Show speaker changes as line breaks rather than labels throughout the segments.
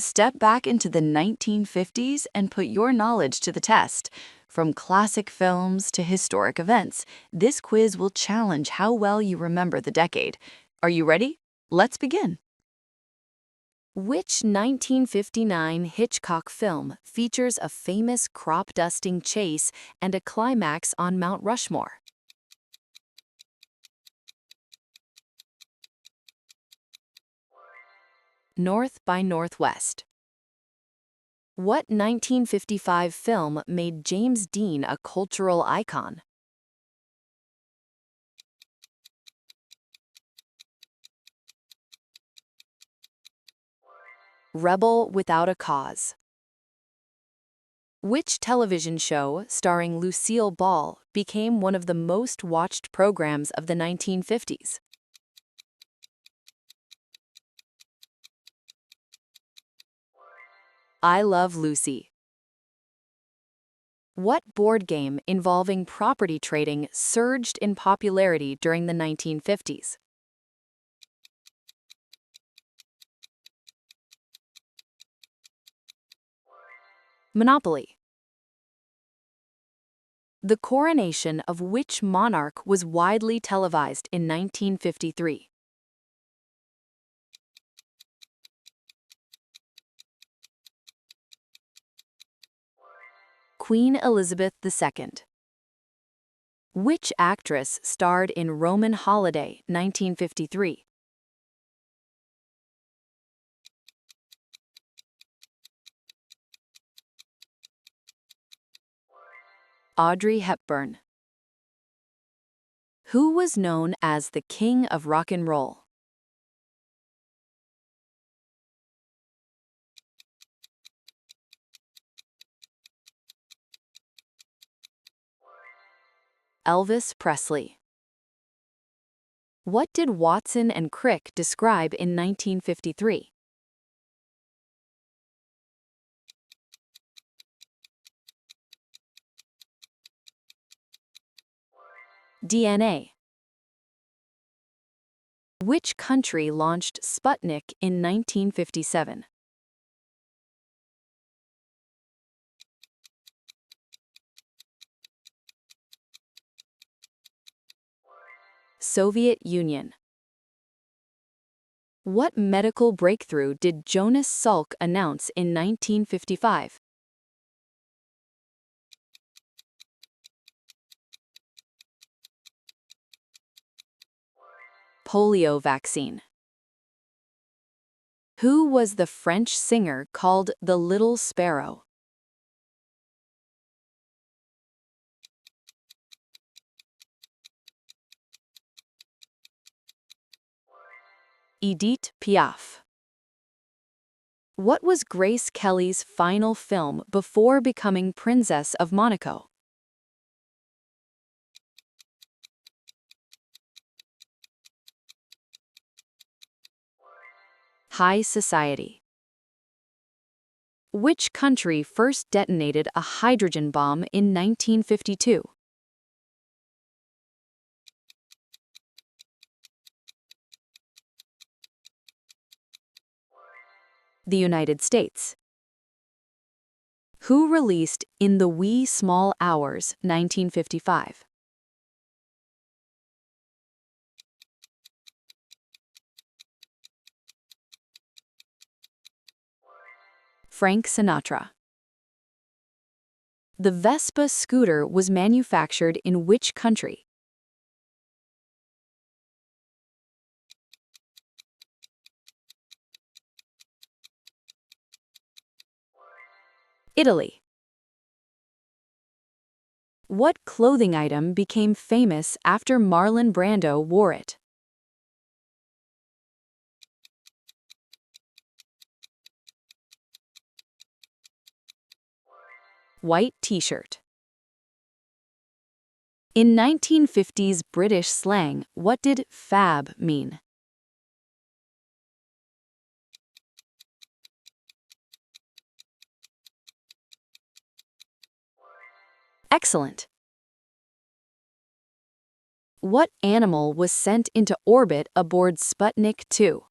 Step back into the 1950s and put your knowledge to the test. From classic films to historic events, this quiz will challenge how well you remember the decade. Are you ready? Let's begin. Which 1959 Hitchcock film features a famous crop-dusting chase and a climax on Mount Rushmore? North by Northwest. What 1955 film made James Dean a cultural icon? Rebel Without a Cause. Which television show starring Lucille Ball became one of the most watched programs of the 1950s? I Love Lucy. What board game involving property trading surged in popularity during the 1950s? Monopoly. The coronation of which monarch was widely televised in 1953? Queen Elizabeth II. Which actress starred in Roman Holiday 1953? Audrey Hepburn. Who was known as the King of Rock and Roll? Elvis Presley. What did Watson and Crick describe in 1953? DNA. Which country launched Sputnik in 1957? Soviet Union. What medical breakthrough did Jonas Salk announce in 1955? Polio vaccine. Who was the French singer called the Little Sparrow? Edith Piaf. What was Grace Kelly's final film before becoming Princess of Monaco? High Society. Which country first detonated a hydrogen bomb in 1952? The United States. Who released In the Wee Small Hours 1955? Frank Sinatra. The Vespa scooter was manufactured in which country? Italy. What clothing item became famous after Marlon Brando wore it? White t-shirt. In 1950s British slang, what did fab mean? Excellent. What animal was sent into orbit aboard Sputnik 2?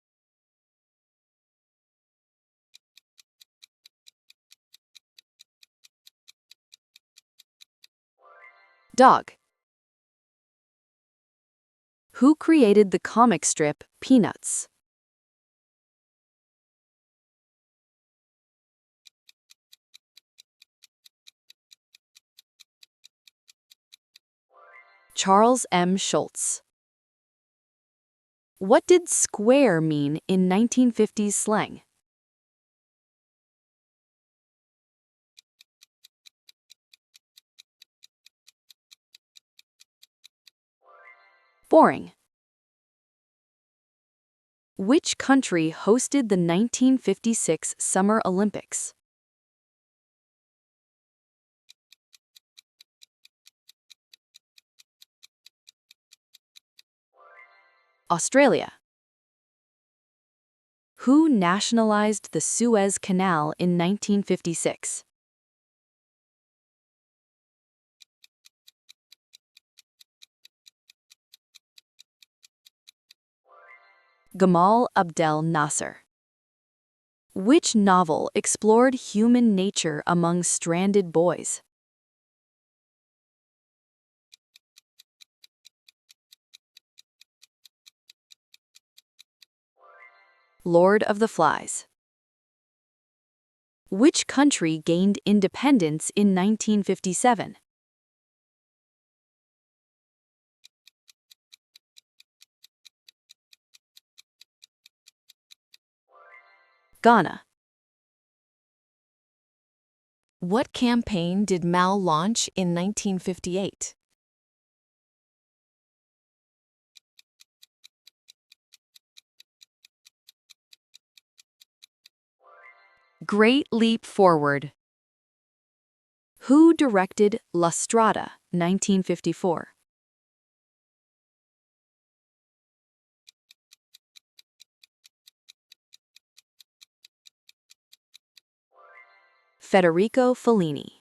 Dog. Who created the comic strip Peanuts? Charles M. Schulz. What did square mean in 1950s slang? Boring. Which country hosted the 1956 Summer Olympics? Australia. Who nationalized the Suez Canal in 1956? Gamal Abdel Nasser. Which novel explored human nature among stranded boys? Lord of the Flies. Which country gained independence in 1957? Ghana. What campaign did Mao launch in 1958? Great Leap Forward. Who directed La Strada, 1954? Federico Fellini.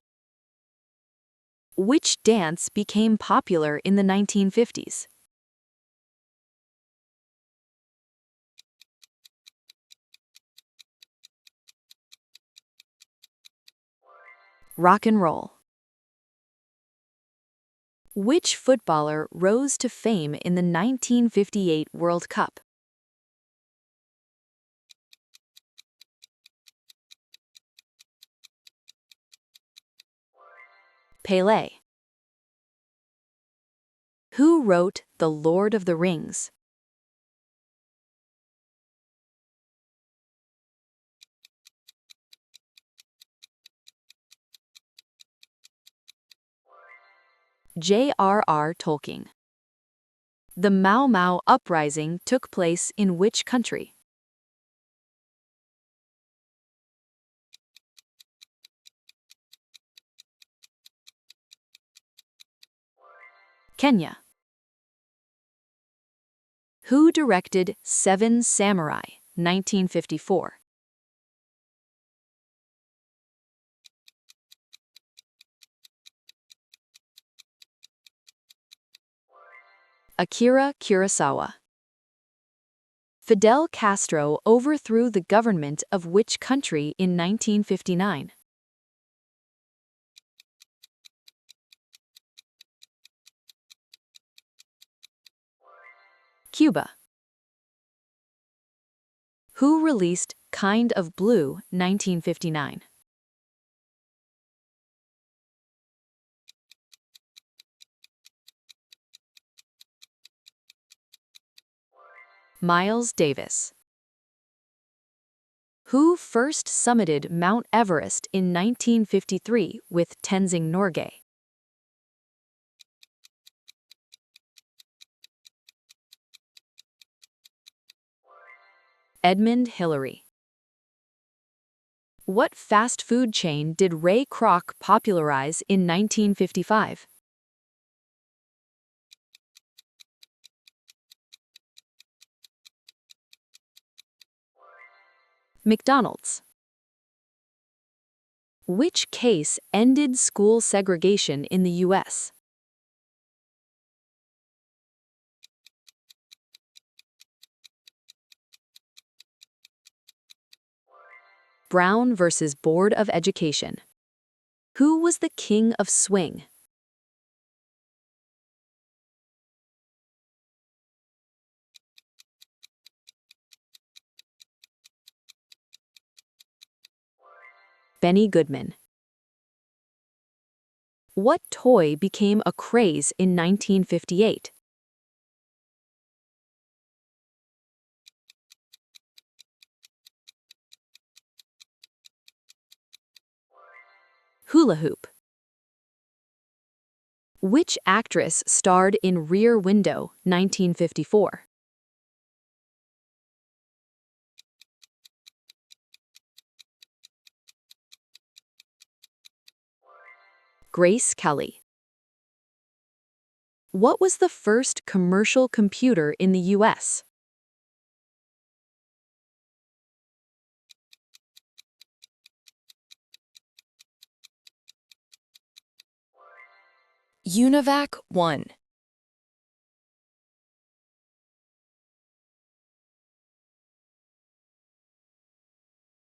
Which dance became popular in the 1950s? Rock and roll. Which footballer rose to fame in the 1958 World Cup? Pelé. Who wrote The Lord of the Rings? J.R.R. Tolkien. The Mau Mau uprising took place in which country? Kenya. Who directed Seven Samurai, 1954? Akira Kurosawa. Fidel Castro overthrew the government of which country in 1959? Cuba. Who released Kind of Blue, 1959? Miles Davis. Who first summited Mount Everest in 1953 with Tenzing Norgay? Edmund Hillary. What fast food chain did Ray Kroc popularize in 1955? McDonald's. Which case ended school segregation in the U.S.? Brown versus Board of Education. Who was the king of swing? Benny Goodman. What toy became a craze in 1958? Hula hoop. Which actress starred in Rear Window, 1954? Grace Kelly. What was the first commercial computer in the U.S.? UNIVAC 1.